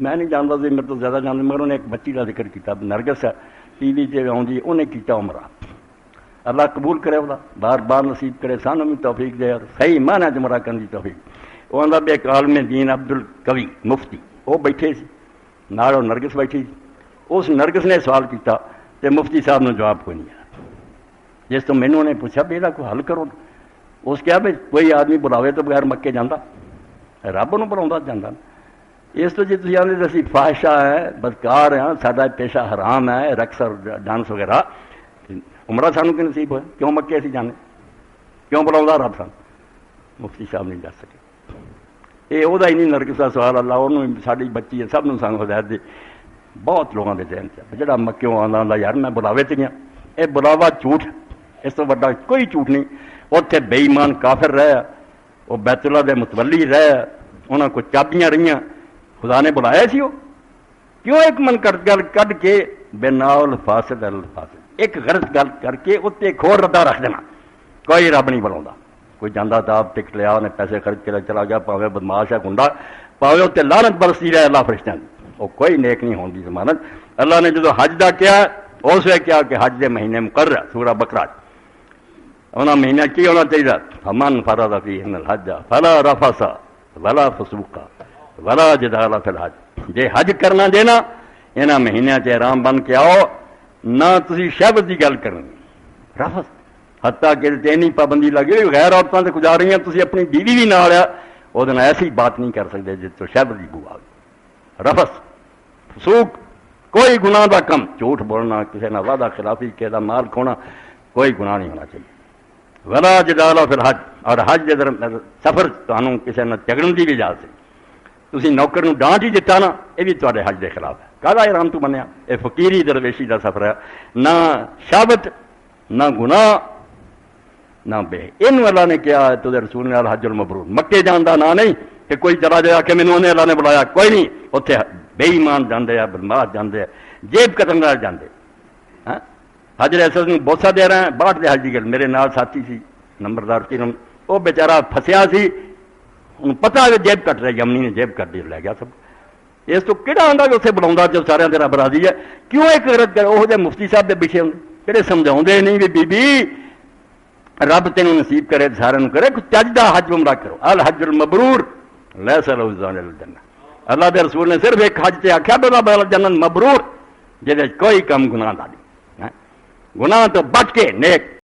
میں نہیں جانتا سی, میرے تو زیادہ جانتے, مگر انہیں ایک بچی کا ذکر کیا, نرگس ٹی وی سے آؤں, انہیں کیا عمرہ. اللہ قبول کرے, وہ بار بار نصیب کرے, سانوں بھی توفیق دے اور صحیح معنی عمرہ کرنے کی توفیق. وہ آتا بھی ایک عالم دین عبد القوی مفتی وہ بیٹھے سی نال, اور نرگس بیٹھی سی. اس نرگس نے سوال کیا تو مفتی صاحب نے جواب کوئی نہیں آیا. جس تو مینوں نے پوچھا بھی یہ کوئی حل کرو. اس کہا بھی کوئی آدمی بلاوے تو بغیر مکے جانا, رب نو بلا جانا. اس تو جی تھی آدھے اسی فاحشہ ہے, بدکار ہیں, سارا پیشہ حرام ہے, رقص اور ڈانس وغیرہ, عمرہ سانوں کی نصیب ہوئے, کیوں مکے اسی جانے, کیوں بلا رب سان. مفتی صاحب نہیں دس سکے. یہ وہ ہی نہیں نرگس کا سوال, اللہ انہوں ساری بچی ہے, سب نو سانگ ہدایت دے. بہت لوگوں کے ذہن سے جہاں مکیوں آتا یار میں بلاوے تے گیا, یہ بلاوا جھوٹ, اس تو بڑا کوئی جھوٹ نہیں. اتنے بے ایمان کافر رہا, وہ بیت اللہ دے متولی رہا, انہوں کو چابیاں رہی, خدا نے بلایا سی. وہ کیوں ایک من گل کھ کے بے نال فاسد الفاسد, ایک غلط گل کر کے اتنے ایک اور ردا رکھ دینا, کوئی رب نہیں بلا. کوئی جانا تھا آپ ٹکٹ لیا, انہیں پیسے خرچ کے چلا گیا, پاوے بدماش ہے گنڈا, پاوے اتنے لعنت برستی رہے اللہ فرشتوں کی, وہ کوئی نیک نہیں ہونے کی ضمانت. اللہ نے جدو حج دا کیا اس وقت کیا کہ حج دے مہینے مقرر ہے, سورہ بقرہ انہاں مہینہ کی ہونا چاہیے, فمن فرض فیہن الحج فلا رفث ولا فسوق ولا جدال فی الحج. جے حج کرنا جے نا انہاں مہینوں چ احرام بن کے آؤ, نہ تسی شہوت کی گل کرنی, رفث حتیٰ کہ اینی پابندی لگی ہوئی غیر عورتوں سے گزار رہی ہیں, تسی اپنی بیوی بھی نال آ وہ دن ایسی بات نہیں کر سکتے جس تو شہوت کی بو آ گئی. رفث فسوق کوئی گناہ دا کم, جھوٹ بولنا, کسی نہ وعدہ خلافی, کسی کا مال کھونا, کوئی گناہ نہیں ہونا چاہیے. ولا جدال فی الحج, اور حج کے سفر تمہیں کسی نہ جھگڑن کی بھی اجازت ہے. تسی نوکر نو ڈانٹ ہی دیتا نا, یہ بھی تھوڑے حج کے خلاف ہے. کالا احرام تو بنیا, یہ فقیری درویشی کا سفر ہے, نہ شہوت نہ گناہ نہ بے. ان اللہ نے کیا ہے تو رسول نے الحج المبرور, مکے جان کا نام نہیں کہ کوئی چلا جائے کہ مینوں اللہ نے بلایا, کوئی نہیں. اتنے بے ایمان جاندے ہیں, بدماش جاندے ہیں, جیب قتل کر جاندے. حج اسد نو بوسا دے رہے ہیں, باہر دے حج کی گل. میرے نال ساتھی سی نمبردار کرم, وہ بیچارہ پھسیا سی, انہوں پتا ہے جیب کٹ رہی, یمنی نے جیب کٹ دی, لے گیا سب. اس تو کہڑا آتا کہ اتنے بلا جو سارے تیرا برادری ہے, کیوں ایک غلط کر وہ مفتی صاحب کے پیچھے ہوں کہڑے سمجھا نہیں بھی بی رب تینوں نصیب کرے, سارے کرے, چج کا حج عمرہ کرو. الحج المبرور لیس لہ ذان الجنہ. اللہ کے رسول نے صرف ایک حج سے آخیا بلا جنت مبرور, جہد کوئی کم گناہ نہ, گناہ تو بچ کے نیک